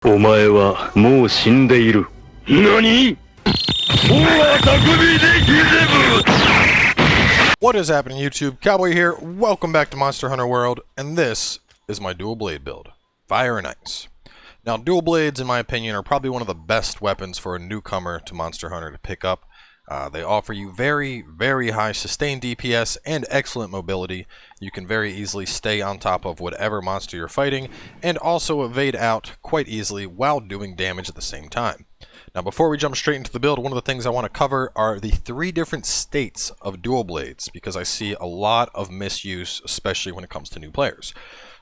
お前はもう死んでいる。何? What is happening, YouTube? Cowboy here. Welcome back to Monster Hunter World, and this is my dual blade build, Fire and Ice. Now, dual blades, in my opinion, are probably one of the best weapons for a newcomer to Monster Hunter to pick up. They offer you very, very high sustained DPS and excellent mobility. You can very easily stay on top of whatever monster you're fighting, and also evade out quite easily while doing damage at the same time. Now, before we jump straight into the build, one of the things I want to cover are the 3 different states of dual blades, because I see a lot of misuse, especially when it comes to new players.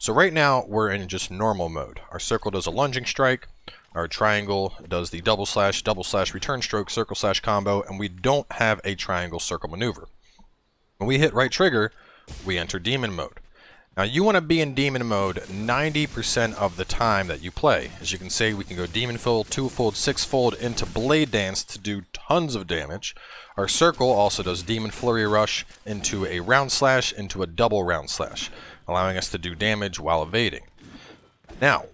So right now, we're in just normal mode. Our circle does a lunging strike, our triangle does the double slash return stroke, circle slash combo, and we don't have a triangle circle maneuver. When we hit right trigger, we enter demon mode. Now, you want to be in demon mode 90% of the time that you play. As you can see, we can go demon fold, 2-fold, 6-fold into blade dance to do tons of damage. Our circle also does demon flurry rush into a round slash into a double round slash, allowing us to do damage while evading. Now,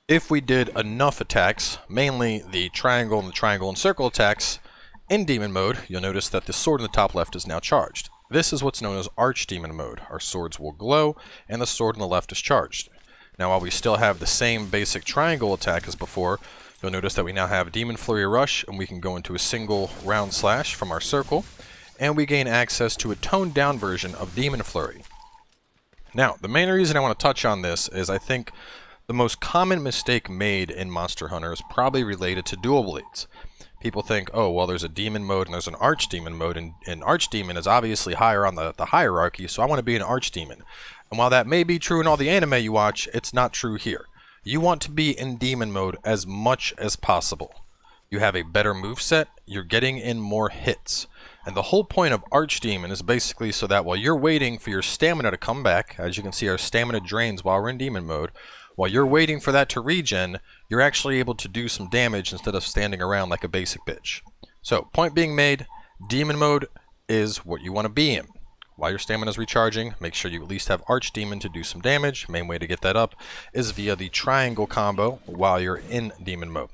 if we did enough attacks, mainly the triangle and circle attacks, in demon mode, you'll notice that the sword in the top left is now charged. This is what's known as archdemon mode. Our swords will glow, and the sword on the left is charged. Now, while we still have the same basic triangle attack as before, you'll notice that we now have demon flurry rush, and we can go into a single round slash from our circle, and we gain access to a toned down version of demon flurry. Now, the main reason I want to touch on this is I think the most common mistake made in Monster Hunter is probably related to dual blades. People think, oh, well, there's a demon mode and there's an archdemon mode, and archdemon is obviously higher on the hierarchy, so I want to be an archdemon. And while that may be true in all the anime you watch, it's not true here. You want to be in demon mode as much as possible. You have a better moveset, you're getting in more hits. And the whole point of archdemon is basically so that while you're waiting for your stamina to come back, as you can see, our stamina drains while we're in demon mode, while you're waiting for that to regen, you're actually able to do some damage instead of standing around like a basic bitch. So, point being made, demon mode is what you want to be in. While your stamina is recharging, make sure you at least have archdemon to do some damage. Main way to get that up is via the triangle combo while you're in demon mode.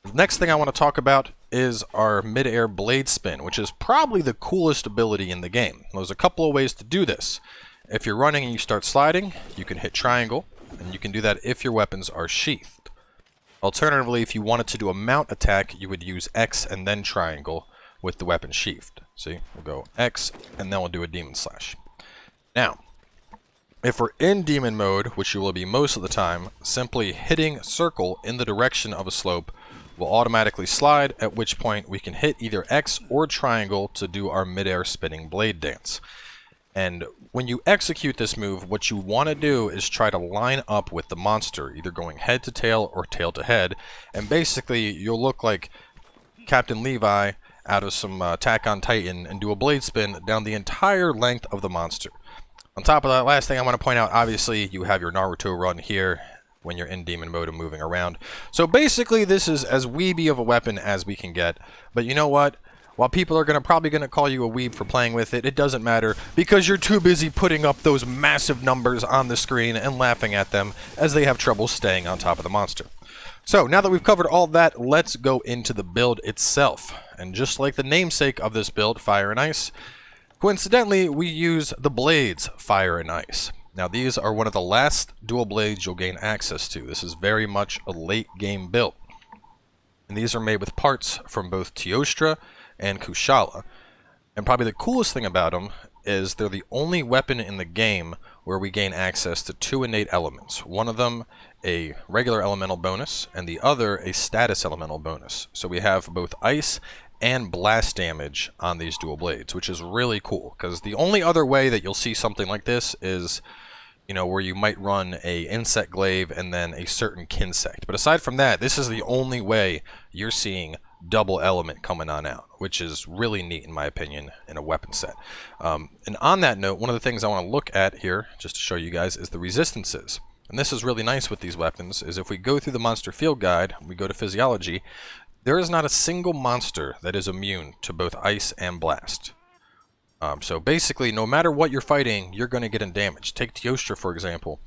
The next thing I want to talk about is our mid-air blade spin, which is probably the coolest ability in the game. There's a couple of ways to do this. If you're running and you start sliding, you can hit triangle, and you can do that if your weapons are sheathed. Alternatively, if you wanted to do a mount attack, you would use X and then triangle with the weapon sheathed. See, we'll go X, and then we'll do a demon slash. Now, if we're in demon mode, which you will be most of the time, simply hitting circle in the direction of a slope will automatically slide, at which point we can hit either X or triangle to do our mid-air spinning blade dance. And when you execute this move, what you want to do is try to line up with the monster, either going head to tail or tail to head, and basically you'll look like Captain Levi out of some Attack on Titan and do a blade spin down the entire length of the monster. On top of that, last thing I want to point out, obviously you have your Naruto run here when you're in demon mode and moving around. So basically this is as weeby of a weapon as we can get, but you know what? While people are probably gonna call you a weeb for playing with it, it doesn't matter, because you're too busy putting up those massive numbers on the screen and laughing at them as they have trouble staying on top of the monster. So, now that we've covered all that, let's go into the build itself. And just like the namesake of this build, Fire and Ice, coincidentally, we use the blades Fire and Ice. Now, these are one of the last dual blades you'll gain access to. This is very much a late game build. And these are made with parts from both Teostra and Kushala. And probably the coolest thing about them is they're the only weapon in the game where we gain access to 2 innate elements. One of them a regular elemental bonus, and the other a status elemental bonus. So we have both ice and blast damage on these dual blades, which is really cool, because the only other way that you'll see something like this is, you know, where you might run a insect glaive and then a certain kinsect. But aside from that, this is the only way you're seeing double element coming on out, which is really neat in my opinion in a weapon set. And on that note, one of the things I want to look at here, just to show you guys, is the resistances. And this is really nice with these weapons, is if we go through the monster field guide, we go to physiology, there is not a single monster that is immune to both ice and blast. So basically, no matter what you're fighting, you're going to get in damage. Take Teostra, for example.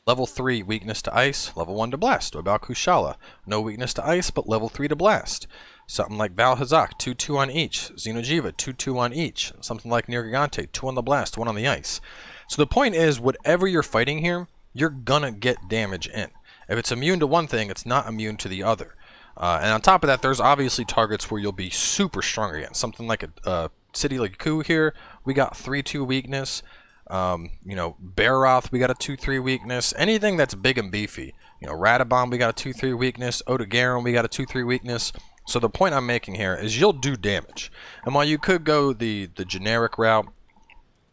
Level 3, weakness to ice. Level 1 to blast. What about Kushala? No weakness to ice, but level 3 to blast. Something like Valhazak, 2-2 on each. Xenojiva, 2-2 on each. Something like Nergigante, 2 on the blast, 1 on the ice. So the point is, whatever you're fighting here, you're gonna get damage in. If it's immune to one thing, it's not immune to the other. And on top of that, there's obviously targets where you'll be super strong against. Something like a city like Ku here, we got 3-2 weakness. You know, Baroth, we got a 2-3 weakness. Anything that's big and beefy. You know, Radabomb, we got a 2-3 weakness. Odogaron, we got a 2-3 weakness. So the point I'm making here is you'll do damage. And while you could go the generic route,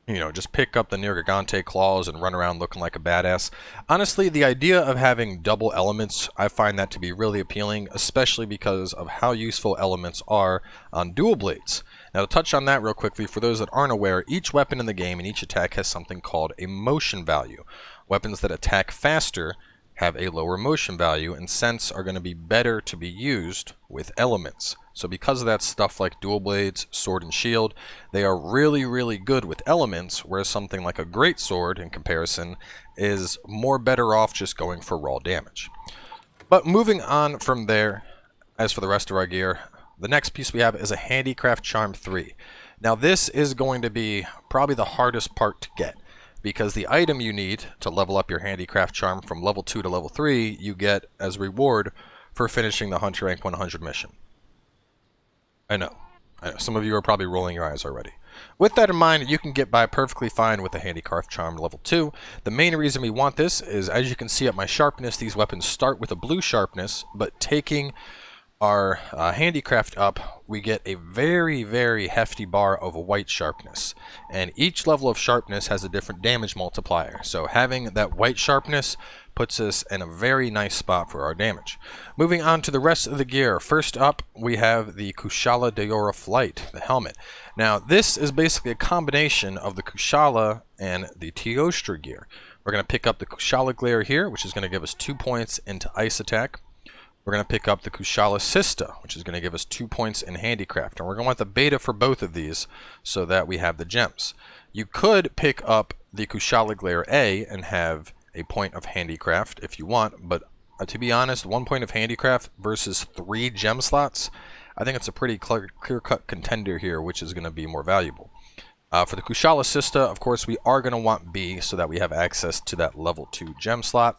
you know, just pick up the Nergigante claws and run around looking like a badass. Honestly, the idea of having double elements, I find that to be really appealing, especially because of how useful elements are on dual blades. Now, to touch on that real quickly, for those that aren't aware, each weapon in the game and each attack has something called a motion value. Weapons that attack faster have a lower motion value, and sense are going to be better to be used with elements. So because of that, stuff like dual blades, sword and shield, they are really, really good with elements, whereas something like a great sword, in comparison, is more better off just going for raw damage. But moving on from there, as for the rest of our gear, the next piece we have is a Handicraft Charm 3. Now this is going to be probably the hardest part to get, because the item you need to level up your Handicraft Charm from level 2 to level 3, you get as a reward for finishing the Hunter Rank 100 mission. I know, some of you are probably rolling your eyes already. With that in mind, you can get by perfectly fine with the Handicraft Charm level 2. The main reason we want this is, as you can see at my sharpness, these weapons start with a blue sharpness, but taking our handicraft up, we get a very, very hefty bar of white sharpness. And each level of sharpness has a different damage multiplier. So having that white sharpness puts us in a very nice spot for our damage. Moving on to the rest of the gear. First up, we have the Kushala Deora Flight, the helmet. Now, this is basically a combination of the Kushala and the Teostra gear. We're going to pick up the Kushala Glare here, which is going to give us 2 points into ice attack. We're going to pick up the Kushala Sista, which is going to give us 2 points in handicraft. And we're going to want the beta for both of these so that we have the gems. You could pick up the Kushala Glare A and have a point of handicraft if you want, but to be honest, 1 point of handicraft versus 3 gem slots, I think it's a pretty clear-cut contender here, which is going to be more valuable. For the Kushala Sista, of course, we are going to want B so that we have access to that level 2 gem slot.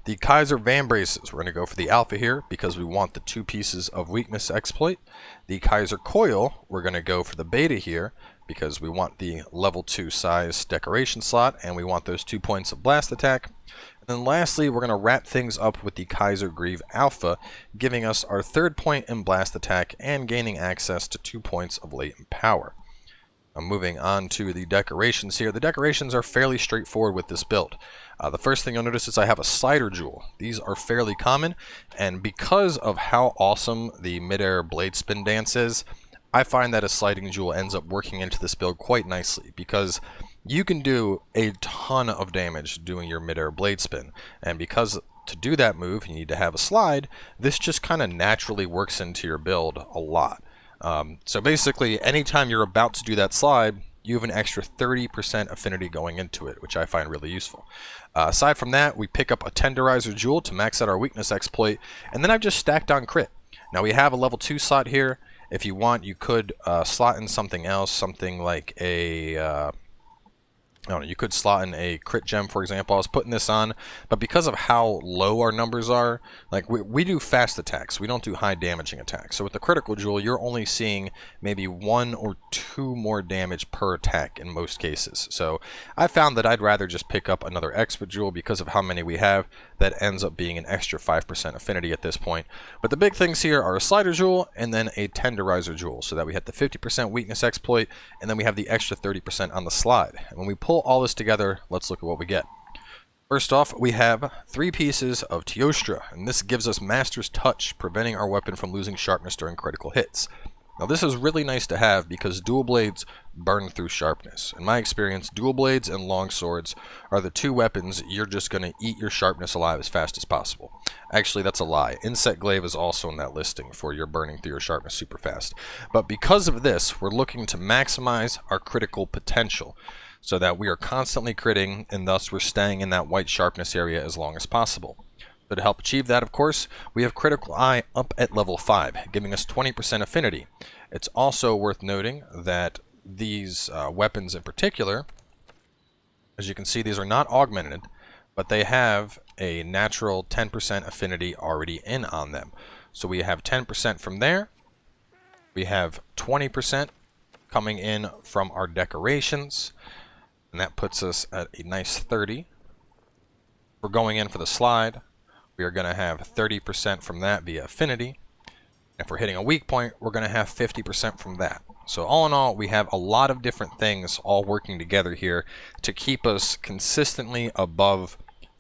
The Kaiser Vambraces, we're going to go for the alpha here because we want the 2 pieces of weakness exploit. The Kaiser Coil, we're going to go for the beta here because we want the level 2 size decoration slot and we want those 2 points of blast attack. And then lastly, we're going to wrap things up with the Kaiser Greave Alpha, giving us our 3rd point in blast attack and gaining access to 2 points of latent power. I'm moving on to the decorations here. The decorations are fairly straightforward with this build. The first thing you'll notice is I have a slider jewel. These are fairly common, and because of how awesome the midair blade spin dance is, I find that a sliding jewel ends up working into this build quite nicely, because you can do a ton of damage doing your midair blade spin, and because to do that move you need to have a slide, this just kind of naturally works into your build a lot. So basically, anytime you're about to do that slide, you have an extra 30% affinity going into it, which I find really useful. Aside from that, we pick up a Tenderizer Jewel to max out our weakness exploit, and then I've just stacked on crit. Now we have a level 2 slot here. If you want, you could slot in something else, something like a... I don't know, you could slot in a crit gem, for example. I was putting this on, but because of how low our numbers are, like we do fast attacks. We don't do high damaging attacks. So with the critical jewel, you're only seeing maybe 1 or 2 more damage per attack in most cases. So I found that I'd rather just pick up another expert jewel because of how many we have. That ends up being an extra 5% affinity at this point. But the big things here are a slider jewel and then a tenderizer jewel, so that we have the 50% weakness exploit, and then we have the extra 30% on the slide. And when we pull all this together, let's look at what we get. First off, we have 3 pieces of Teostra, and this gives us Master's Touch, preventing our weapon from losing sharpness during critical hits. Now this is really nice to have because dual blades burn through sharpness. In my experience, dual blades and long swords are the 2 weapons you're just going to eat your sharpness alive as fast as possible. Actually, that's a lie. Insect Glaive is also in that listing for your burning through your sharpness super fast. But because of this, we're looking to maximize our critical potential. so that we are constantly critting, and thus we're staying in that white sharpness area as long as possible. So to help achieve that, of course, we have Critical Eye up at level 5, giving us 20% affinity. It's also worth noting that these weapons in particular, as you can see, these are not augmented, but they have a natural 10% affinity already in on them. So we have 10% from there. We have 20% coming in from our decorations, and that puts us at a nice 30. We're going in for the slide. We are going to have 30% from that via affinity. If we're hitting a weak point, we're going to have 50% from that. So all in all, we have a lot of different things all working together here to keep us consistently above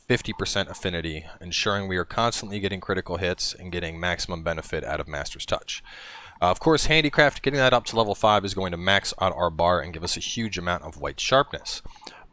50% affinity, ensuring we are constantly getting critical hits and getting maximum benefit out of Master's Touch. Of course, Handicraft, getting that up to level 5 is going to max out our bar and give us a huge amount of white sharpness.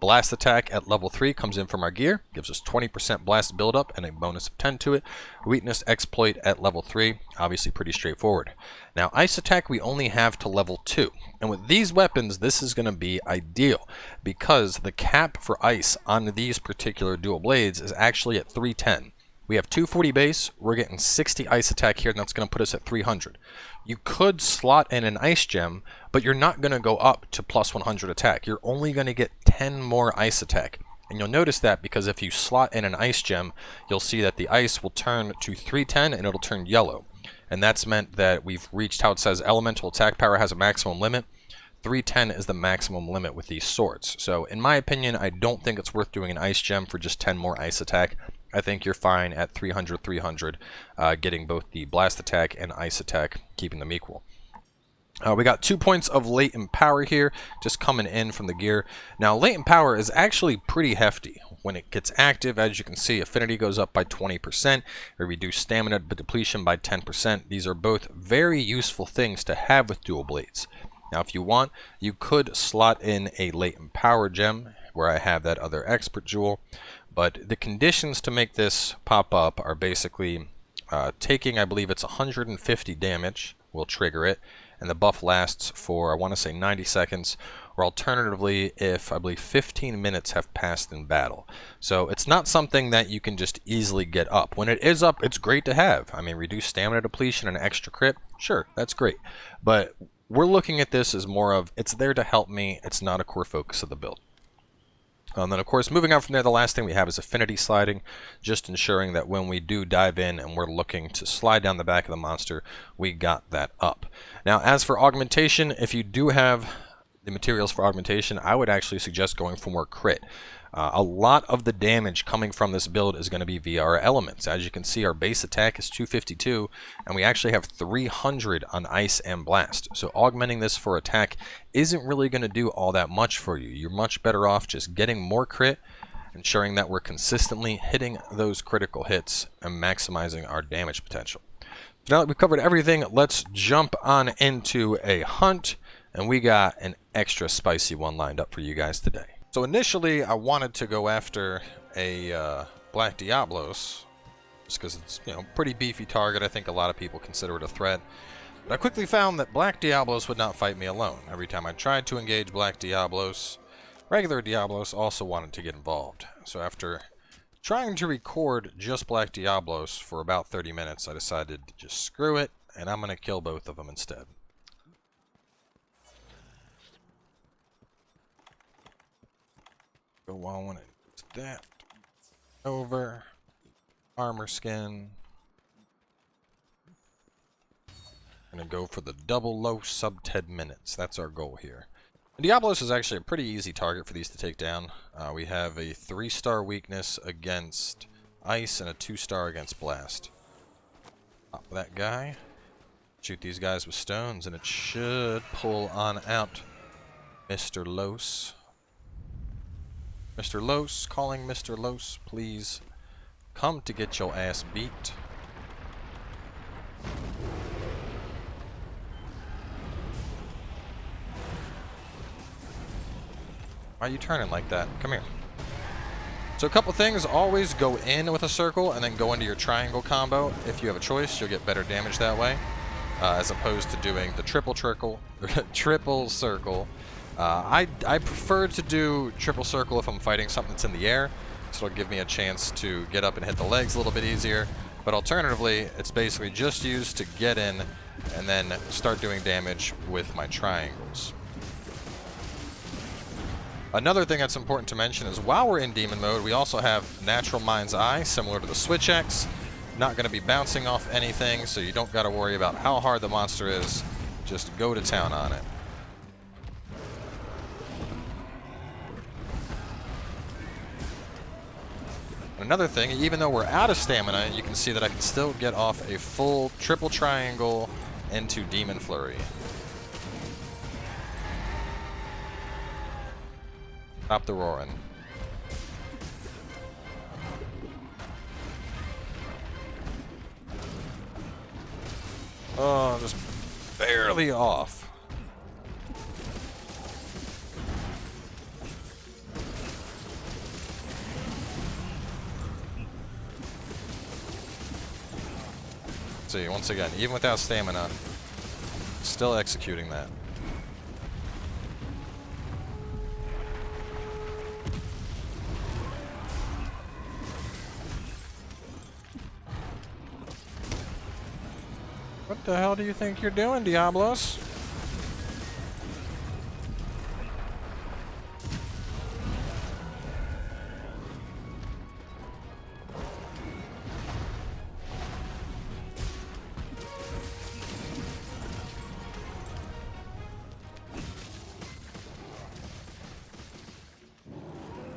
Blast Attack at level 3 comes in from our gear, gives us 20% blast buildup and a bonus of 10 to it. Weakness Exploit at level 3, obviously pretty straightforward. Now, Ice Attack we only have to level 2, and with these weapons this is going to be ideal because the cap for ice on these particular dual blades is actually at 310. We have 240 base, we're getting 60 Ice Attack here, and that's going to put us at 300. You could slot in an Ice Gem, but you're not going to go up to plus 100 attack. You're only going to get 10 more Ice Attack. And you'll notice that because if you slot in an Ice Gem, you'll see that the ice will turn to 310 and it'll turn yellow. And that's meant that we've reached how it says elemental attack power has a maximum limit. 310 is the maximum limit with these swords. So in my opinion, I don't think it's worth doing an Ice Gem for just 10 more Ice Attack. I think you're fine at 300, getting both the Blast Attack and Ice Attack, keeping them equal. We got 2 points of latent power here, just coming in from the gear. Now, latent power is actually pretty hefty. When it gets active, as you can see, affinity goes up by 20%, or reduce stamina depletion by 10%. These are both very useful things to have with dual blades. Now, if you want, you could slot in a latent power gem, where I have that other expert jewel. But the conditions to make this pop up are basically taking, I believe it's 150 damage will trigger it, and the buff lasts for, I want to say 90 seconds, or alternatively, if I believe 15 minutes have passed in battle. So it's not something that you can just easily get up. When it is up, it's great to have. I mean, reduce stamina depletion and extra crit, sure, that's great. But we're looking at this as more of, it's there to help me, it's not a core focus of the build. And then, of course, moving on from there, the last thing we have is affinity sliding, just ensuring that when we do dive in and we're looking to slide down the back of the monster, we got that up. Now, as for augmentation, if you do have the materials for augmentation, I would actually suggest going for more crit. A lot of the damage coming from this build is going to be via our elements. As you can see, our base attack is 252, and we actually have 300 on ice and blast. So augmenting this for attack isn't really going to do all that much for you. You're much better off just getting more crit, ensuring that we're consistently hitting those critical hits and maximizing our damage potential. So now that we've covered everything, let's jump on into a hunt, and we got an extra spicy one lined up for you guys today. So initially, I wanted to go after a Black Diablos, just because it's, you know, pretty beefy target. I think a lot of people consider it a threat. But I quickly found that Black Diablos would not fight me alone. Every time I tried to engage Black Diablos, regular Diablos also wanted to get involved. So after trying to record just Black Diablos for about 30 minutes, I decided to just screw it, and I'm going to kill both of them instead. Go on and that over armor skin. Gonna go for the double low sub 10 minutes. That's our goal here. And Diablos is actually a pretty easy target for these to take down. We have a 3-star weakness against ice and a 2-star against blast. Pop that guy. Shoot these guys with stones, and it should pull on out Mr. Los. Mr. Los, calling Mr. Los, please come to get your ass beat. Why are you turning like that? Come here. So a couple things, always go in with a circle and then go into your triangle combo. If you have a choice, you'll get better damage that way, as opposed to doing the triple circle, I prefer to do triple circle if I'm fighting something that's in the air, so it'll give me a chance to get up and hit the legs a little bit easier. But alternatively, it's basically just used to get in and then start doing damage with my triangles. Another thing that's important to mention is while we're in demon mode, we also have natural mind's eye, similar to the Switch X. Not going to be bouncing off anything, so you don't got to worry about how hard the monster is. Just go to town on it. Another thing, even though we're out of stamina, you can see that I can still get off a full triple triangle into Demon Flurry. Stop the roaring. Oh, just barely off. See, once again, even without stamina, still executing that. What the hell do you think you're doing, Diablos?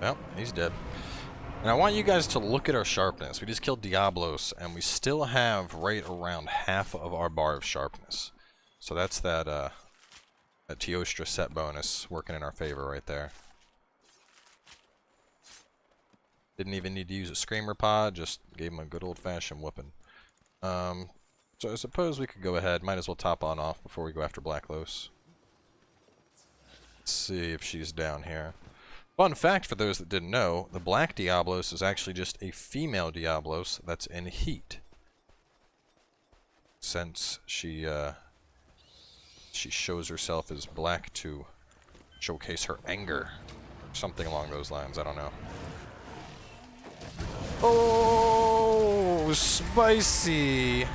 Well, he's dead. And I want you guys to look at our sharpness. We just killed Diablos, and we still have right around half of our bar of sharpness. So that's that Teostra set bonus working in our favor right there. Didn't even need to use a Screamer Pod, just gave him a good old-fashioned whooping. So I suppose we could go ahead. Might as well top on off before we go after Blacklos. Let's see if she's down here. Fun fact for those that didn't know, the Black Diablos is actually just a female Diablos that's in heat. Since she shows herself as black to showcase her anger. Something along those lines, I don't know. Oh, spicy!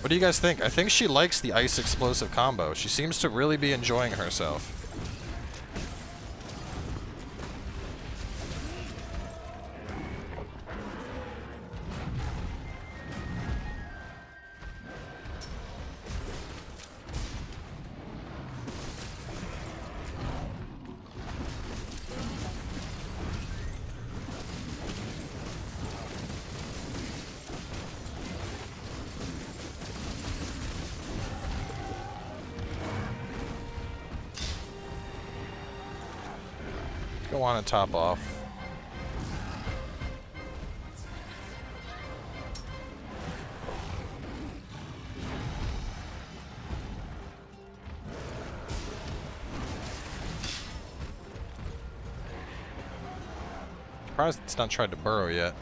What do you guys think? I think she likes the ice explosive combo. She seems to really be enjoying herself. Go on and top off. Surprised it's not tried to burrow yet.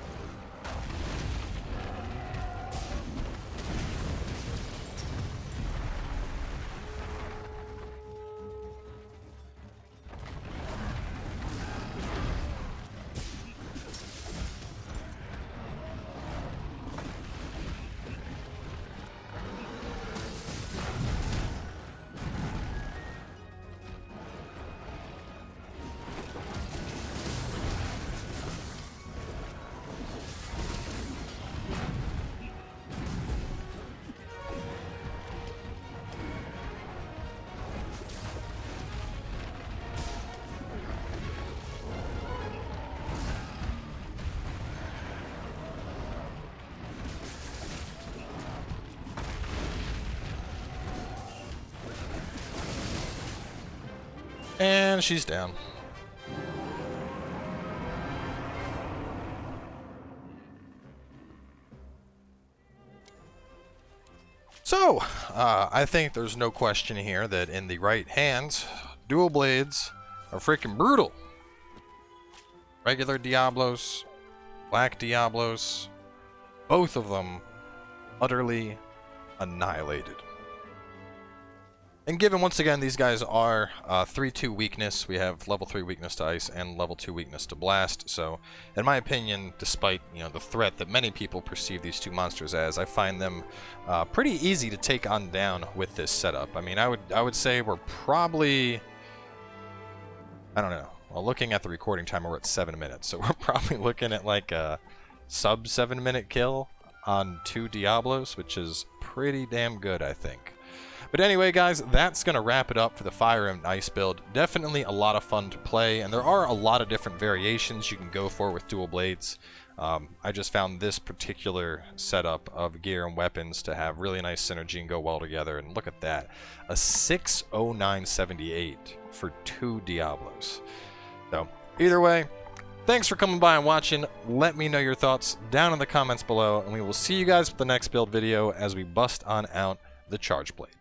And she's down. So, I think there's no question here that in the right hands, dual blades are freaking brutal. regular Diablos, black Diablos, both of them utterly annihilated. And given, once again, these guys are 3-2 weakness, we have level 3 weakness to ice and level 2 weakness to blast, so in my opinion, despite the threat that many people perceive these two monsters as, I find them pretty easy to take on down with this setup. I mean, I would say we're probably, I don't know, well, looking at the recording time, we're at 7 minutes, so we're probably looking at like a sub 7-minute kill on 2 Diablos, which is pretty damn good, I think. But anyway, guys, that's going to wrap it up for the Fire and Ice build. Definitely a lot of fun to play, and there are a lot of different variations you can go for with dual blades. I just found this particular setup of gear and weapons to have really nice synergy and go well together, and look at that. A 60978 for 2 Diablos. So, either way, thanks for coming by and watching. Let me know your thoughts down in the comments below, and we will see you guys for the next build video as we bust on out the Charge Blade.